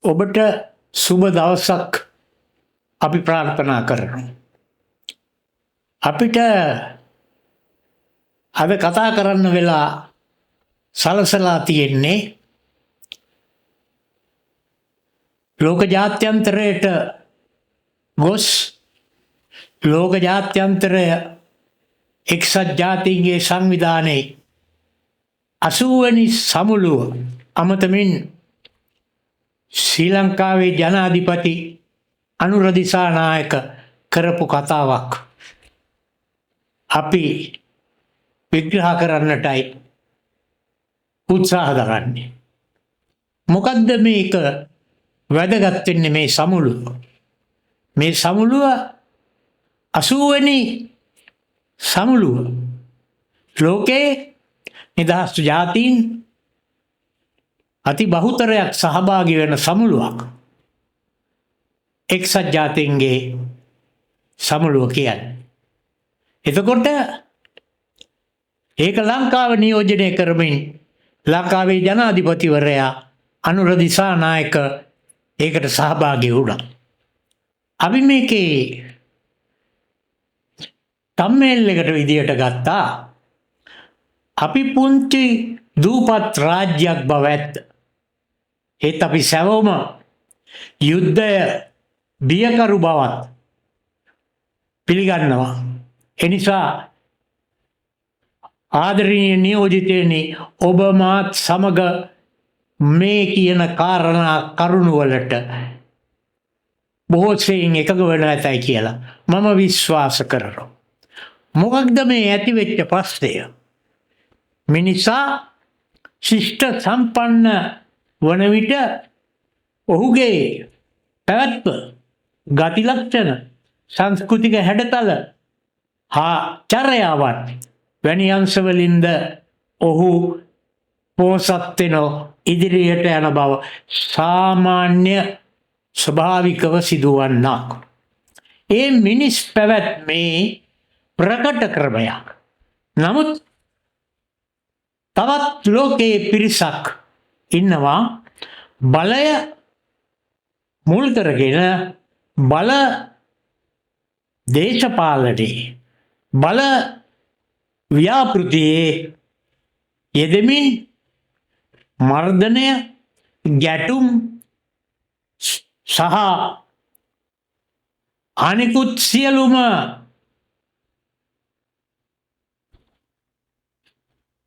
ඔබට සුබ දවසක් අපි ප්‍රාර්ථනා කරනවා. අපිට අද කතා කරන්න වෙලා සලසලා තියෙන්නේ ලෝක ජාත්‍යන්තරයට ගොස් ලෝක ජාත්‍යන්තරය එක්සත් ජාතීන්ගේ සංවිධානයේ 80 වෙනි සමුළුව අමතමින් ශ්‍රී ලංකාවේ ජනාධිපති අනුර දිසානායක කරපු කතාවක් අපි විග්‍රහ කරන්නටයි උත්සාහ දරන්නේ. මොකද්ද මේක වැදගත් වෙන්නේ මේ සමුළුව? මේ සමුළුව 80 වෙනි සමුළුව ලෝකේ නිදහස් ජාතීන් අති බහුතරයක් සහභාගී වෙන සමුළුවක්. එක්සත් ජාතීන්ගේ සමුළුව කියන්නේ. එතකොට ඒක ලංකාව නියෝජනය කරමින් ලංකාවේ ජනාධිපතිවරයා අනුර දිසානායක ඒකට සහභාගී වුණා. අපි මේකේ තම්මේල් එකට විදියට ගත්තා අපි පුංචි දූපත් රාජ්‍යයක් බව ඇත්ත. ඒත් අපි සැවොම යුද්ධය බියකරු බවත් පිළිගන්නවා. එනිසා ආදරණීය නියෝජිතයනි, ඔබ මාත් සමග මේ කියන කාරණා කරුණුවලට බොහෝ සෙයින් එකග වෙන ඇතයි කියලා මම විශ්වාස කරනවා. මොකක්ද මේ ඇතිවෙච්ච ප්‍රශ්නය? මිනිසා ශිෂ්ට සම්පන්න වන විට ඔහුගේ පැවැත්ම, ගති ලක්ෂණ, සංස්කෘතික හැඩතල හා චර්යාවන් වැනි අංශවලින්ද ඔහු පෝසත් වෙන ඉදිරියට යන බව සාමාන්‍ය ස්වභාවිකව සිදුවන්නක්. ඒ මිනිස් පැවැත්මේ ප්‍රකට ක්‍රමයක්. නමුත් තවත් ලෝකයේ පිරිසක් ඉන්නවා බලය මුල් කරගෙන බල දේශපාලනයේ බල ව්‍යාපෘතියේ යෙදෙමින් මර්ධනය, ගැටුම් සහ අනිකුත් සියලුම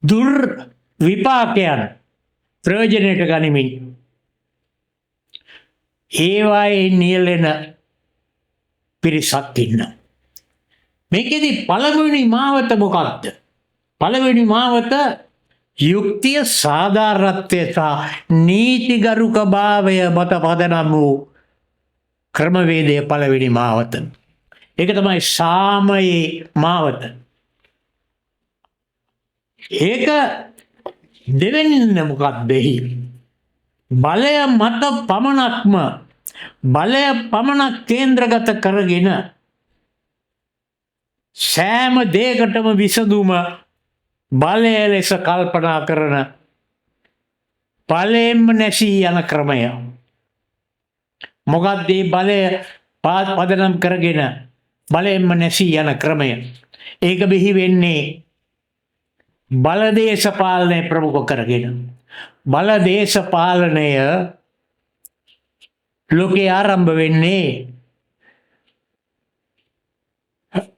දුර් විපාකයන් ප්‍රයෝජනයට ගනිමින් ඒවායේ නියැලෙන පිරිසක් ඉන්නවා. මේකෙදි පළමුවෙනි මාවත මොකක්ද? පළවෙනි මාවත යුක්තිය, සාධාරණත්වය සහ නීතිගරුක භාවය මත පදනම් වූ ක්‍රමවේදය පළවෙනි මාවත. ඒක තමයි සාමයේ මාවත. ඒක දෙවෙනි මොකක්ද? බලය මත පමණක්ම බලය පමණක් කේන්ද්‍රගත කරගෙන සෑම දෙයකටම විසඳුම බලය ලෙස කල්පනා කරන බලයෙන්ම නැසී යන ක්‍රමය. මොකක්ද මේ බලය පදනම් කරගෙන බලයෙන්ම නැසී යන ක්‍රමය? ඒක බිහි වෙන්නේ බලදේශපාලනය ප්‍රමුඛ කරගෙන. බලදේශපාලනය ලෝකේ ආරම්භ වෙන්නේ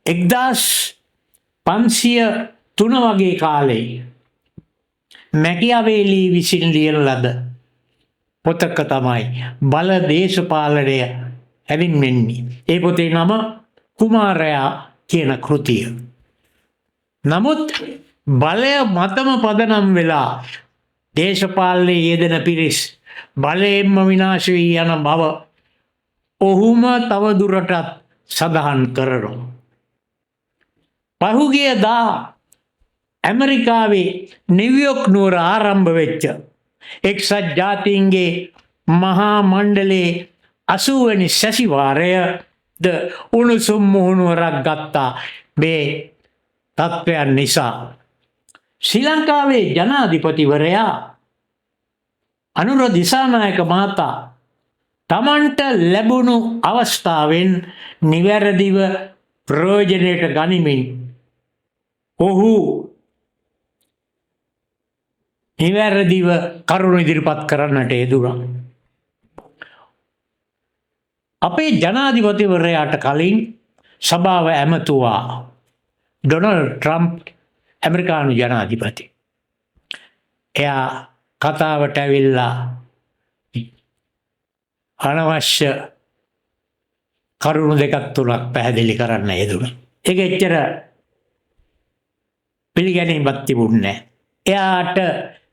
1503 වගේ කාලේ මැකියවේලි විසින් ලියන ලද පොතක තමයි බලදේශපාලනය හැඳින්වෙන්නේ. ඒ පොතේ නම කුමාරයා කියන කෘතිය. නමුත් බලය මතම පදනම් වෙලා දේශපාලනයේ යෙදෙන පිරිස් බලයෙන්ම විනාශ වී යන බව ඔහුම තව දුරටත් සඳහන් කරනවා. පහුගිය දා ඇමරිකාවේ නිව්යෝක් නුවර ආරම්භ වෙච්ච එක්සත් ජාතීන්ගේ මහා මණ්ඩලයේ 80 වෙනි සැසිවාරයද උණුසුම් මුහුණුවරක් ගත්තා මේ තත්ත්වයන් නිසා. ශ්‍රී ලංකාවේ ජනාධිපතිවරයා අනුර දිසානායක මහතා තමන්ට ලැබුණු අවස්ථාවෙන් නිවැරදිව ප්‍රයෝජනයට ගනිමින් ඔහු නිවැරදිව කරුණු ඉදිරිපත් කරන්නට යෙදුණා. අපේ ජනාධිපතිවරයාට කලින් සභාව ඇමතුවා ඩොනල්ඩ් ට්‍රම්ප් ඇමරිකානු ජනාධිපති. එයා කතාවට ඇවිල්ලා අනවශ්‍ය කරුණු දෙකක් තුනක් පැහැදිලි කරන්න යෙදුණා. ඒක එච්චර පිළිගැනීමක් තිබුණේ නැහැ. එයාට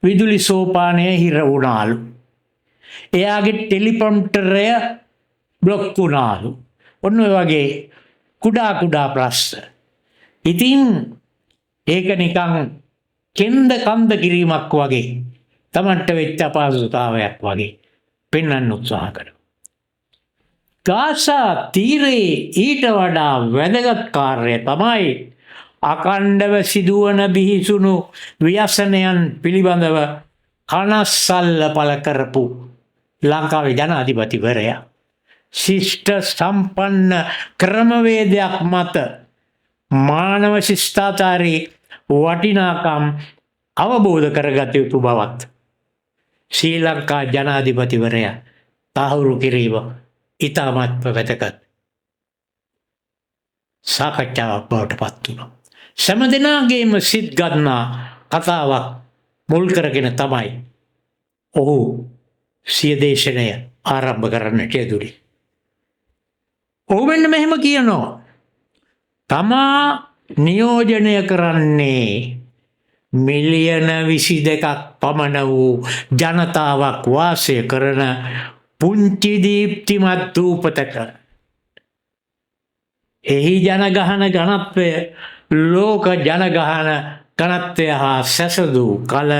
විදුලි සෝපානය හිර වුණාලු. එයාගේ ටෙලිප්‍රොම්ප්ටරය බ්ලොක් වුණාලු. ඔන්න ඔය වගේ කුඩා ප්‍රශ්න. ඉතින් ඒක නිකන් කෙන්ද කන්ද කිරීමක් වගේ තමන්ට වෙච්ච අපහසුතාවයක් වගේ පෙන්වන්න උත්සාහ කරනවා. ගාසා තීරයේ ඊට වඩා වැදගත් කාර්යය තමයි අකණ්ඩව සිදුවන බිහිසුණු ව්‍යසනයන් පිළිබඳව කනස්සල්ල පළ කරපු ලංකාවේ ජනාධිපතිවරයා ශිෂ්ට සම්පන්න ක්‍රමවේදයක් මත මානව ශිෂ්ටාචාරයේ වටිනාකම් අවබෝධ කරගත යුතු බවත් ශ්‍රී ලංකා ජනාධිපතිවරයා තහවුරු කිරීම ඉතාමත් වැදගත් සාකච්ඡාවක් බවට පත් වුණා. සෑම දිනකේම සිත් ගන්නා කතාවක් මුල් කරගෙන තමයි ඔහු සිය දේශනය ආරම්භ කරන්නට යෙදුනේ. ඔහු මෙන්න මෙහෙම කියනවා. තමා නියෝජනය කරන්නේ මිලියන 22ක් පමණ වූ ජනතාවක් වාසය කරන පුංචි දීප්තිමත් දූපතක. එහි ජනගහන ඝනත්වය ලෝක ජනගහන ඝනත්වය හා සැසඳූ කල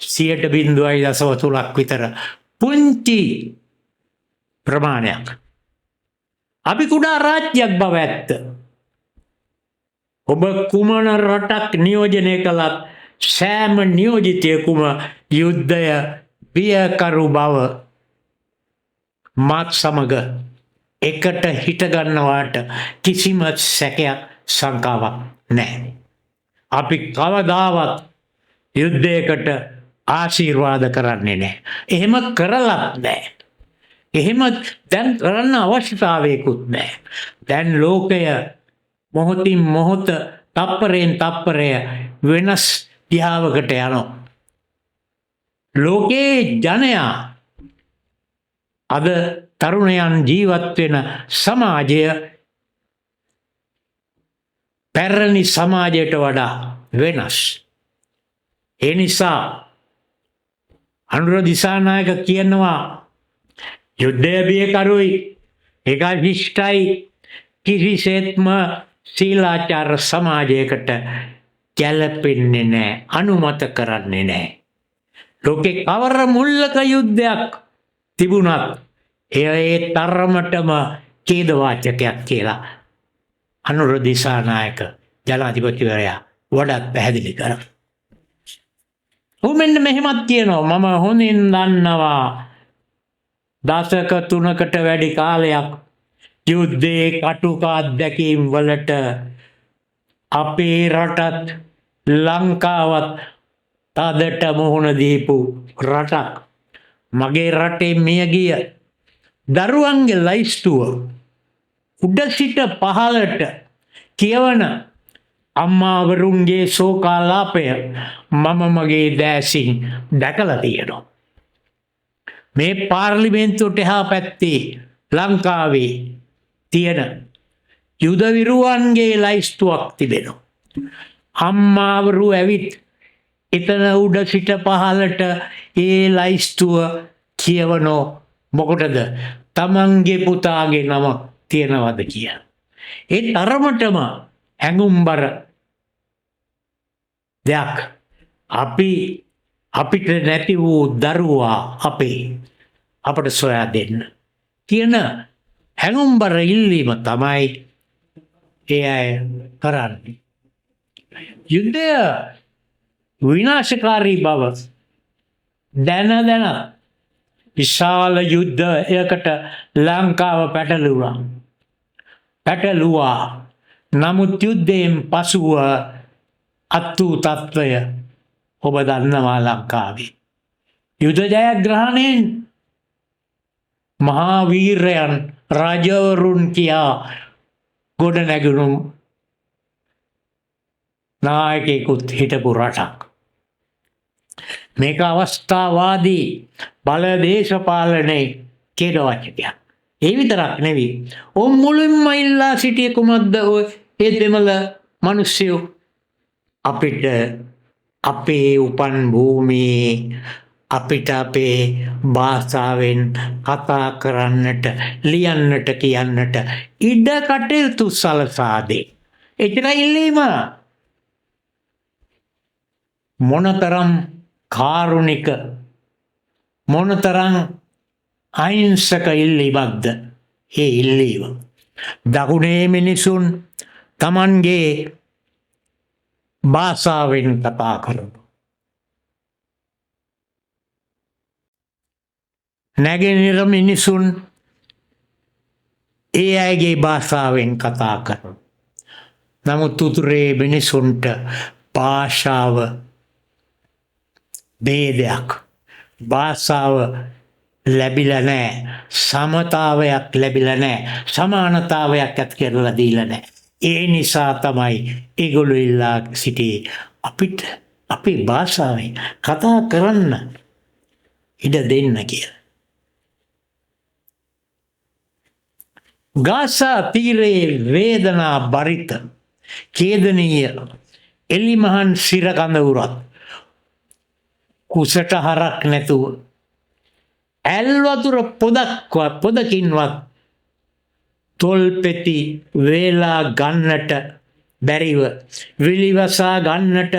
0.3ක් විතර පුංචි ප්‍රමාණයක්. අපි කුඩා රාජ්‍යයක් බව ඇත්ත. ඔබ කුමන රටක් නියෝජනය කළත් සෑම නියෝජිතයෙකුම යුද්ධය බියකරු බව මාත් සමග එකට හිටගන්නවාට කිසිම සැකයක් සංකාවක් නැහැ. අපි කවදාවත් යුද්ධයකට ආශිර්වාද කරන්නේ නැහැ. එහෙම කරලත් නැහැ. එහෙම දැන් කරන්න අවශ්‍යතාවයකුත් නැහැ. දැන් ලෝකය මොහොතින් මොහොත තප්පරයෙන් තප්පරය වෙනස් දිහාවකට යනවා. ලෝකේ ජනයා අද තරුණයන් ජීවත් වෙන සමාජය පැරණි සමාජයට වඩා වෙනස්. ඒ නිසා අනුර දිසානායක කියනවා යුද්ධය බියකරුයි ඒක විශ්ටයි කිසිසේත්ම ශීලාචාර සමාජයකට ගැලපෙන්නේ නැහැ, අනුමත කරන්නේ නැහැ. ලෝකේ කවර මුල්ලක යුද්ධයක් තිබුණත් ඒ තරමටම ඛේදවාචකයක් කියලා අනුර දිසානායක ජනාධිපතිවරයා වඩාත් පැහැදිලි කරා. මෙන්න මෙහෙමත් කියනවා. මම හොඳින් දන්නවා දශක 3කට වැඩි කාලයක් යුද්ධයේ කටුක අත්දැකීම් වලට අපේ රටත් ලංකාවත් තදට මුහුණ දීපු රටක්. මගේ රටේ මියගිය දරුවන්ගේ ලයිස්තුව උඩ සිට පහළට කියවන අම්මාවරුන්ගේ ශෝකාලාපය මම මගේ දෑසින් දැකලා තියෙනවා. මේ පාර්ලිමේන්තුවට එහා පැත්තේ ලංකාවේ තියෙන යුද විරුවන්ගේ ලයිස්තුවක් තිබෙනවා. අම්මාවරු ඇවිත් එතන උඩ සිට පහළට ඒ ලයිස්තුව කියවනෝ මොකටද? තමන්ගේ පුතාගේ නම තියනවද කියලා. ඒ තරමටම හැඟුම්බර දෙයක් අපිට නැති වූ දරුවා අපට සොයා දෙන්න කියන හැඟුම්බර ඉල්ලීම තමයි ඒ අය කරන්නේ. යුද්ධය විනාශකාරී බව දැන විශාල යුද්ධයකට ලංකාව පැටලුවා. නමුත් යුද්ධයෙන් පසුව අත් වූ තත්ත්වය ඔබ දන්නවා. ලංකාවේ යුද්ධ ජයග්‍රහණයෙන් මහාවීරයන් රජවරුන් කියා ගොඩ නැගුණු නායකයෙකුත් හිටපු රටක්. මේක අවස්ථාවාදී බල දේශපාලනයේ කෙරවචකයක්. ඒ විතරක් නෙවෙයි. ඔවුන් මුලින්ම ඉල්ලා සිටියේ කුමක්ද? ඒ දෙමළ මිනිස්සු අපිට අපේ උපන් භූමියේ අපිට අපේ භාෂාවෙන් කතා කරන්නට, ලියන්නට, කියන්නට ඉඩ කටයුතු සලසා දේ. එතරම් ඉල්ලීම. මොනතරම් කාරුණික, මොනතරම් අහිංසක ඉල්ලීමක්ද ඒ ඉල්ලීම. දකුණේ මිනිසුන් තමන්ගේ භාෂාවෙන් කතා කරනවා. නැගෙනහිර මිනිසුන් ඒ අයගේ භාෂාවෙන් කතා කරනවා. නමුත් උතුරේ මිනිසුන්ට භාෂාව භේදයක්, භාෂාව ලැබිලා නැහැ, සමතාවයක් ලැබිලා නැහැ, සමානතාවයක් ඇති කරලා දීලා නැහැ. ඒ නිසා තමයි ඒගොල්ලෝ ඉල්ලා සිටියේ අපිට අපේ භාෂාවෙන් කතා කරන්න ඉඩ දෙන්න කියලා. ගාසා තීරයේ වේදනා බරිත ඛේදනීය එලිමහන් සිර කඳවුරක් කුසට හරක් නැතුව ඇල්වතුර පොදකින්වත් තොල්පෙති වේලා ගන්නට බැරිව, විලිවසා ගන්නට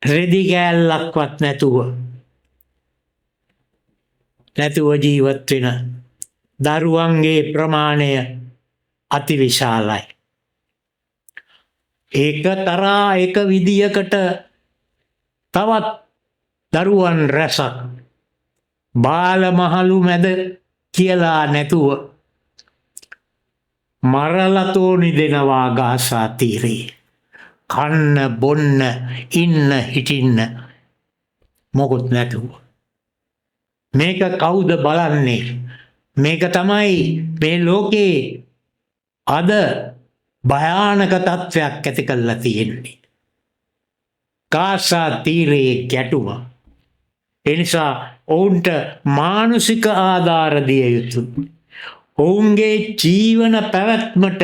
රෙදි කෑල්ලක්වත් නැතුව ජීවත් වෙන දරුවන්ගේ ප්‍රමාණය අතිවිශාලයි. ඒක තරා එක විදියකට තවත් දරුවන් රැසක් බාල මහලු මැද කියලා නැතුව මරලතෝනි දෙනවා ගාසා තීරේ. කන්න බොන්න ඉන්න හිටින්න මොකුත් නැතුව. මේක කවුද බලන්නේ? මේක තමයි මේ ලෝකේ අද භයානක තත්ත්වයක් ඇති කරලා තියෙන්නේ. ගාසා තීරයේ ගැටුම. එනිසා ඔවුන්ට මානසික ආධාර දිය යුතුයි. ඔවුන්ගේ ජීවන පැවැත්මට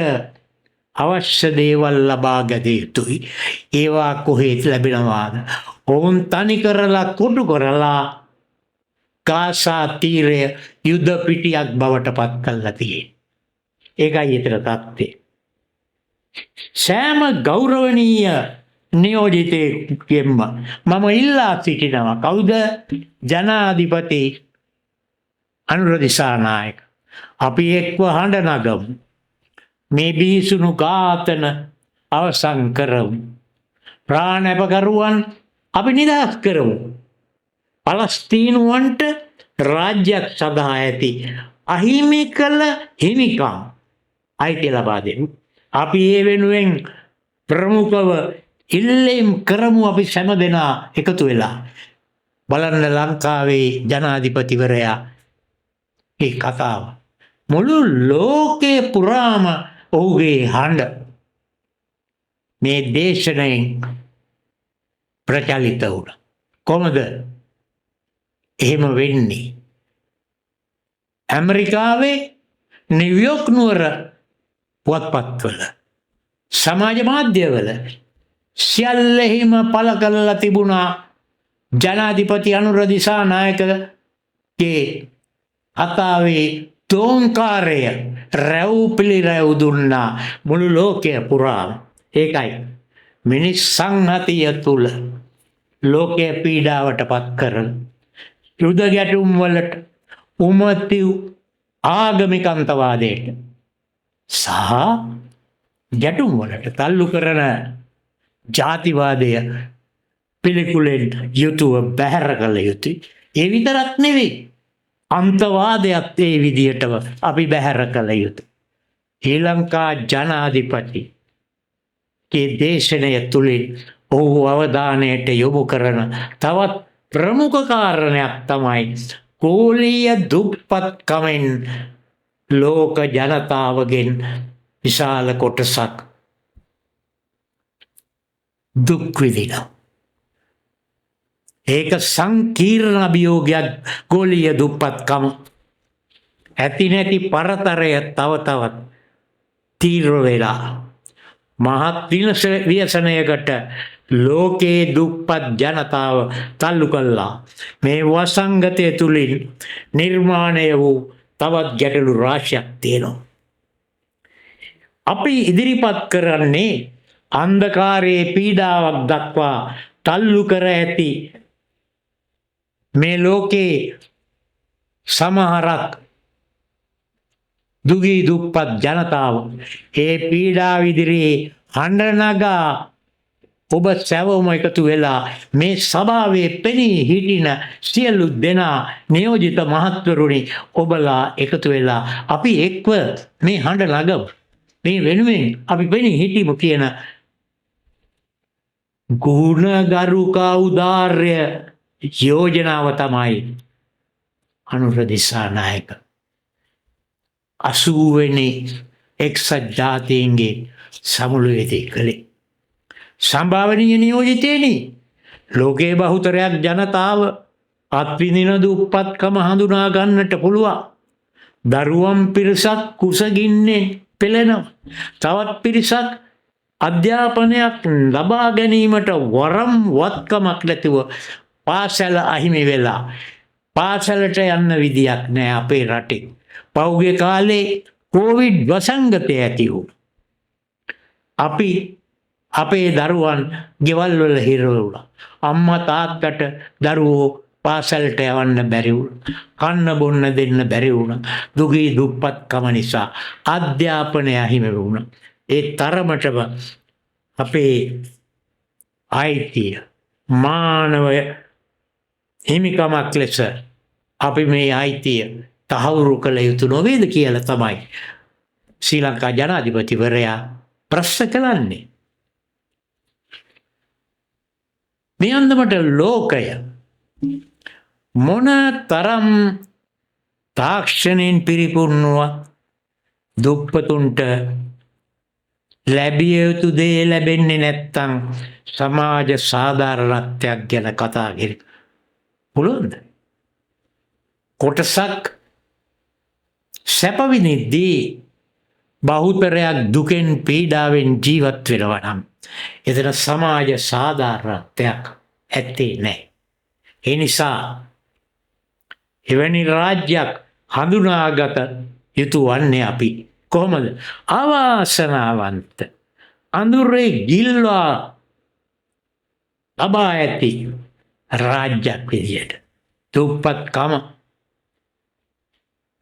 අවශ්‍ය දේවල් ලබා ගත යුතුයි. ඒවා කොහෙත් ලැබෙනවාද? ඔවුන් තනි කරලා කොටු කරලා ගාසා තීරය යුද පිටියක් බවට පත් කරලා තියෙන්නේ. ඒකයි ඊතර තත්ත්වය. සෑම ගෞරවනීය නියෝජිතයෙක්ගෙන්ම මම ඉල්ලා සිටිනවා. කවුද? ජනාධිපති අනුර දිසානායක. අපි එක්ව හඬ නගමු. මේ බිහිසුණු ඝාතන අවසන් කරමු. ප්‍රාණපකරුවන් අපි නිදහස් කරමු. පලස්තීනුවන්ට රාජ්‍යයක් සඳහා ඇති අහිමි කළ හිමිකම් අයිති ලබා දෙමු. අපි ඒ වෙනුවෙන් ප්‍රමුඛව ඉල්ලීම් කරමු. අපි සෑම දෙනා එකතු වෙලා බලන්න ලංකාවේ ජනාධිපතිවරයා ඒ කතාව මුළු ලෝකේ පුරාම ඔහුගේ හඬ මේ දේශනයෙන් ප්‍රචලිත වුණා. කොහොමද එහෙම වෙන්නේ? ඇමරිකාවේ නිව්යෝක් නුවර පුවත්පත්වල, සමාජ මාධ්‍යවල සියල්ලෙහිම පළ කරලා තිබුණා ජනාධිපති අනුර දිසානායකගේ කතාවේ තෝංකාරය රැව් පිළිරැව් දුන්නා මුළු ලෝකය පුරාම. ඒකයි මිනිස් සංහතිය තුළ ලෝකය පීඩාවට පත් කරන යුද ගැටුම් වලට උමතිව් ආගමික අන්තවාදයට සහ ගැටුම් වලට තල්ලු කරන ජාතිවාදය පිළිකුලෙන් යුතුව බැහැර කළ යුතුයි. ඒ විතරක් නෙවෙයි. අන්තවාදයත් ඒ විදියටම අපි බැහැර කළ යුතුයි. ශ්‍රී ලංකා ජනාධිපතිගේ දේශනය තුළින් ඔහු අවධානයට යොමු කරන තවත් ප්‍රමුඛ කාරණයක් තමයි ගෝලීය දුප්පත්කමෙන් ලෝක ජනතාවගෙන් විශාල කොටසක් දුක් විඳිනවා. ඒක සංකීර්ණ අභියෝගයක්. ගෝලීය දුප්පත්කම ඇති නැති පරතරය තව තවත් තීව්‍ර වෙලා මහත් ව්‍යසනයකට ලෝකයේ දුප්පත් ජනතාව තල්ලු කළා. මේ වසංගතය තුලින් නිර්මාණය වූ තවත් ගැටලු රාශියක් තියෙනවා. අපි ඉදිරිපත් කරන්නේ අන්ධකාරයේ පීඩාවක් දක්වා තල්ලු කර ඇති මේ ලෝකේ සමහරක් දුගී දුප්පත් ජනතාව ඒ පීඩාව ඉදිරියේ හඬ නගා ඔබ සැවොම එකතු වෙලා මේ සභාවේ පෙනී හිටින සියලු දෙනා නියෝජිත මහත්වරුනි ඔබලා එකතු වෙලා අපි එක්ව මේ හඬ නගමු. මේ වෙනුවෙන් අපි පෙනී හිටිමු කියන ගුණගරුක උදාර්ය යෝජනාව තමයි අනුර දිසානායක 80 වෙනි එක්සත් ජාතීන්ගේ සමුළුවේදී කළේ. සම්භාවනීය නියෝජිතේනි, ලෝකයේ බහුතරයක් ජනතාව අත්විඳින දුප්පත්කම හඳුනා ගන්නට පුළුවන්. දරුවන් පිරිසක් කුසගින්නෙන් පෙළෙනවා. තවත් පිරිසක් අධ්‍යාපනයක් ලබා ගැනීමට වරම් වත්කමක් නැතිව පාසල අහිමි වෙලා පාසලට යන්න විදියක් නැහැ අපේ රටේ. පෞගේ කාලේ කොවිඩ් වසංගතය ඇති වූ. අපි අපේ දරුවන් ගෙවල් වල හිර වුණා. අම්මා තාත්තට දරුවෝ පාසලට යවන්න බැරි වුණා. කන්න බොන්න දෙන්න බැරි වුණා. දුගී දුප්පත්කම නිසා අධ්‍යාපනය අහිමි වුණා. ඒ තරමටම අපේ අයිතිය මානව හිමිකමක් ලෙස අපි මේ අයිතිය තහවුරු කළ යුතු නොවේද කියලා තමයි ශ්‍රී ලංකා ජනාධිපතිවරයා ප්‍රශ්න කරන්නේ. මේ අන්දමට ලෝකය මොන තරම් තාක්ෂණයෙන් පිරිපුන්නුවත් දුප්පතුන්ට ලැබිය යුතු දේ ලැබෙන්නේ නැත්තම් සමාජ සාධාරණත්වයක් ගැන කතා කරන්න පුළුවන්ද? කොටසක් සැප විඳිද්දී බහුතරයක් දුකෙන් පීඩාවෙන් ජීවත් වෙනවා නම් එතන සමාජ සාධාරණත්වයක් ඇත්තේ නැහැ. ඒ නිසා එවැනි රාජ්‍යයක් හඳුනාගත යුතු වන්නේ අපි කොහොමද? අවාසනාවන්ත අඳුරේ ගිල්වා ලබා ඇති රාජ්‍යයක් විදියට දුප්පත්කම,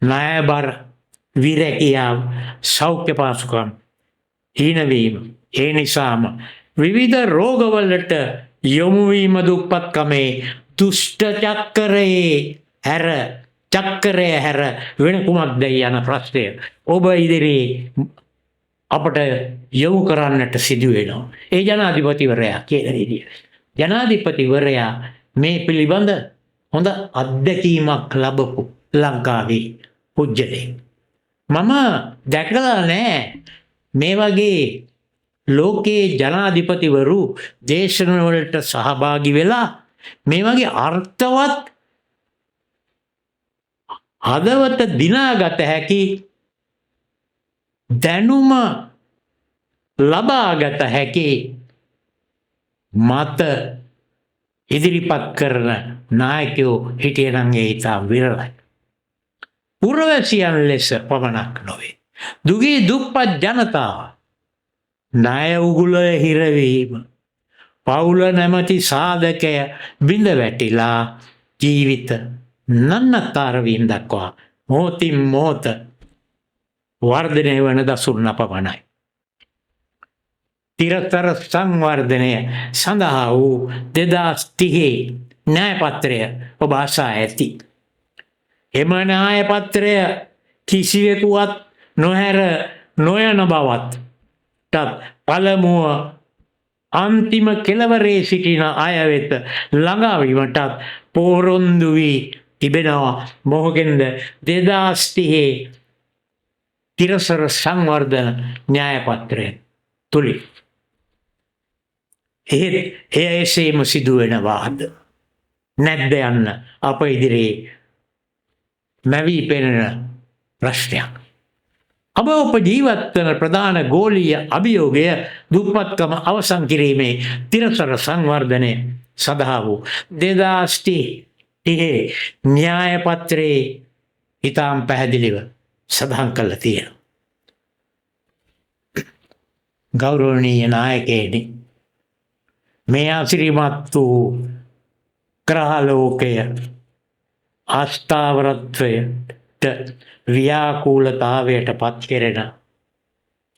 ණයබර, විරැකියාව, සෞඛ්‍ය පහසුකම් හීනවීම. ඒ නිසාම විවිධ රෝගවලට යොමු වීම දුප්පත්කමේ දුෂ්ට චක්‍රය හැර වෙන කුමක්ද යන ප්‍රශ්නය ඔබ ඉදිරියේ අපට යොමු කරන්නට සිදු වෙනවා. ඒ ජනාධිපතිවරයා කියන විදිය. ජනාධිපතිවරයා මේ පිළිබඳ හොඳ අත්දැකීමක් ලැබපු ලංකාවේ පුජ්‍යලෙක්. මම දැකලා නැහැ මේ වගේ ලෝකයේ ජනාධිපතිවරු දේශනවලට සහභාගී වෙලා මේ වගේ අර්ථවත් හදවත දිනාගත හැකි දැනුම ලබාගත හැකි මත ඉදිරිපත් කරන නායකයෝ හිටියනම් ඒ ඉතා විරලයි. පුරවැසියන් ලෙස පමණක් නොවේ. දුගී දුප්පත් ජනතාව ණය උගුලේ හිරවීම, පවුල නැමැති සාධකය බිඳ වැටිලා ජීවිත නන්නතර වීම දක්වා මොහොතින් මොහොත වර්ධනය වන දසුන් පමණයි. තිරතර සංවර්ධනය සඳහා වූ 2030 න්‍යායපත්‍රය ඔබ අසා ඇති. එම න්‍යායපත්‍රය කිසිවෙකුවත් නොහැර නොයන බවත් පළමුව අන්තිම කෙළවරේ සිටින අය වෙත ළඟාවීමටත් පොරොන්දු වී තිබෙනවා. මොහොතෙන්ද 2030 තිරසර සංවර්ධන න්‍යායපත්‍රය තුලින්. එය එසේම සිදු වෙනවාද නැද්ද යන්න අප ඉදිරියේ මැවී පෙනෙන ප්‍රශ්නයක්. අප ජීවත් වන ප්‍රධාන ගෝලීය අභියෝගය දුප්පත්කම අවසන් කිරීමේ තිරසර සංවර්ධනය සඳහා වූ 2030 න්‍යායපත්‍රයේ ඉතාම පැහැදිලිව සඳහන් කරලා තියෙනවා. ගෞරවනීය නායකයනි, මේ අසිරිමත් වූ ග්‍රහලෝකය අස්ථාවරත්වයට ව්‍යාකූලතාවයට පත් කෙරෙන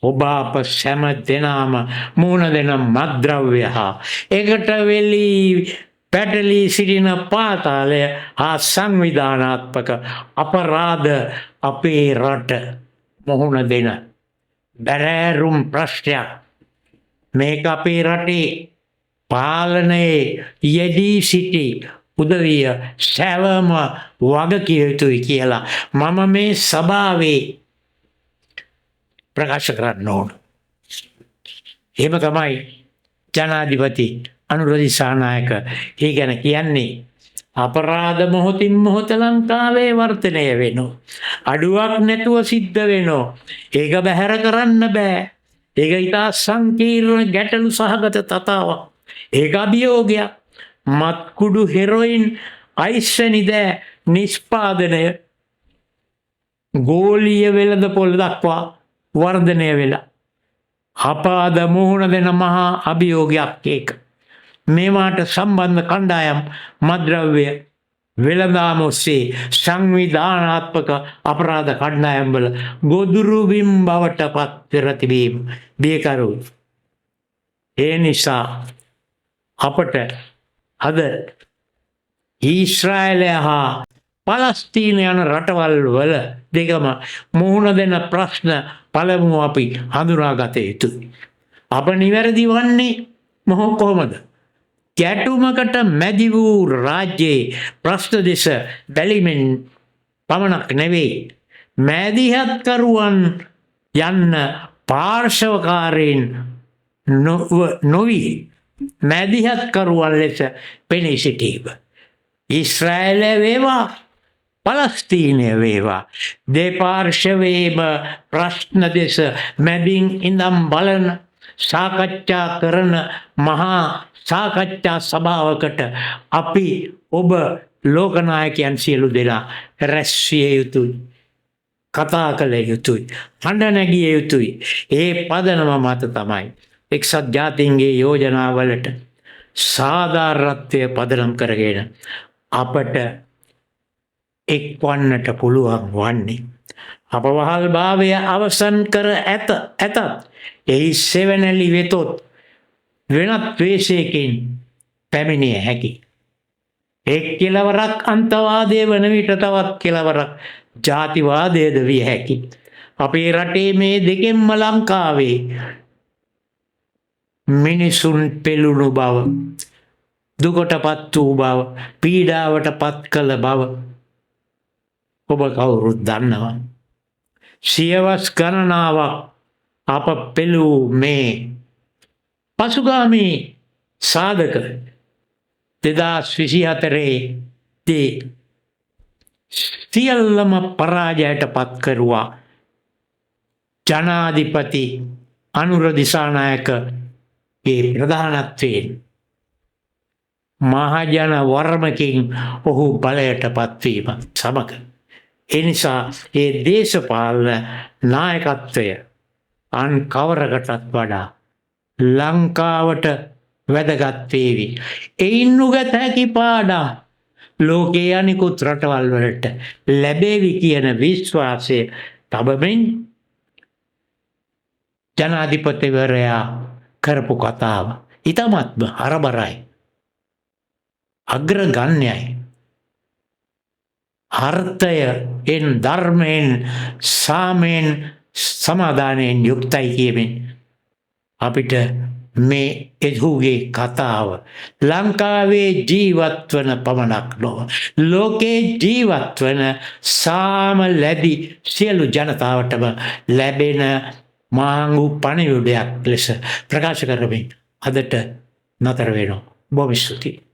ඔබ අප සැම දෙනාම මුහුණ දෙන මත්ද්‍රව්‍ය හා එකට වෙලී පැටලී සිටින පාතාලය හා සංවිධානාත්මක අපරාධ අපේ රට මුහුණ දෙන බැරෑරුම් ප්‍රශ්නයක්. මේක අපේ රටේ පාලනයේ යෙදී සිටි උදවිය සැවම වගකිය යුතුයි කියලා මම මේ සභාවේ ප්‍රකාශ කරන්න ඕන. එහෙම තමයි ජනාධිපති අනුර දිසානායක ඒ ගැන කියන්නේ. අපරාධ මොහොතින් මොහොත ලංකාවේ වර්ධනය වෙනවා. අඩුවක් නැතුව සිද්ධ වෙනවා. ඒක බැහැර කරන්න බෑ. ඒක ඉතා සංකීර්ණ ගැටලු සහගත තතාවක්. ඒක අභියෝගයක්. මත්කුඩු හෙරොයින් අයිස්වැනි දෑ නිෂ්පාදනය ගෝලීය වෙළඳපොළ දක්වා වර්ධනය වෙලා අප අද මුහුණ දෙන මහා අභියෝගයක් ඒක. මේවාට සම්බන්ධ කණ්ඩායම් මත්ද්‍රව්‍ය වෙළඳාම ඔස්සේ සංවිධානාත්මක අපරාධ කණ්ඩායම්වල ගොදුරුබිම් බවට පත් කර තිබීම බියකරුයි. ඒ නිසා අපට අද ඊශ්‍රායලය හා පලස්තීන යන රටවල් වල දෙකම මුහුණ දෙන ප්‍රශ්න පළමුව අපි හඳුනාගත යුතුයි. අප නිවැරදි වන්නේ කොහොමද? ගැටුමකට මැදි වූ රාජ්‍යයේ ප්‍රශ්න දෙස බැලීමෙන් පමණක් නෙවෙයි, මැදිහත්කරුවන් යන්න පාර්ශවකාරීන් නොවී මැදිහත්කරුවන් ලෙස පෙනී සිටීම. ඊශ්‍රායලය වේවා පලස්තීනය වේවා දෙපාර්ශවයේම ප්‍රශ්න දෙස මැදින් ඉඳන් බලන සාකච්ඡා කරන මහා සාකච්ඡා සභාවකට අපි ඔබ ලෝකනායකයන් සියලු දෙනා රැස් විය යුතුයි. කතා කළ යුතුයි. හඬ නැගිය යුතුයි. ඒ පදනම මත තමයි එක්සත් ජාතීන්ගේ යෝජනාවලට සාධාරණත්වය පදනම් කරගෙන අපට එක්වන්නට පුළුවන් වන්නේ. අප වහල් භාවය අවසන් කර ඇතත් එහි සෙවණැලි වෙතොත් වෙනත් ද්වේෂයකින් පැමිණිය හැකි. එක් කෙළවරක් අන්තවාදය වන විට තවත් කෙළවරක් ජාතිවාදයද විය හැකි. අපේ රටේ මේ දෙකෙන්ම ලංකාවේ මිනිසුන් පෙළුණු බව, දුකට පත් වූ බව, පීඩාවට පත් කළ බව ඔබ කවුරුත් දන්නවා. සියවස් ගණනාවක් අප පෙළූ මේ පසුගාමී සාධක 2024 සියල්ලම පරාජයට පත් කරුවා ජනාධිපති අනුර දිසානායකගේ ප්‍රධානත්වයෙන්. මහජන වර්මකින් ඔහු බලයට පත්වීම සමග එනිසා ඒ දේශපාලන නායකත්වය අන් කවරකටත් වඩා ලංකාවට වැදගත් වේවි. එයින් නුගත හැකි පාඩම් ලෝකයේ අනිකුත් රටවල් වලට ලැබේවි කියන විශ්වාසය තබමින් ජනාධිපතිවරයා කරපු කතාව ඉතාමත්ම හරබරයි. අග්‍රගණ්‍යයි. අර්ථයෙන් ධර්මයෙන් සාමයෙන් සමාදානයෙන් යුක්තයි කියමින් අපිට මේ එහුගේ කතාව ලංකාවේ ජීවත් වන පමණක් නොව ලෝකේ ජීවත් වන සාම ලැබි සියලු ජනතාවටම ලැබෙන මාංගු පණිවිඩයක් ලෙස ප්‍රකාශ කරමින් අදට නතර වෙනවා. බොහොම ස්තුතියි.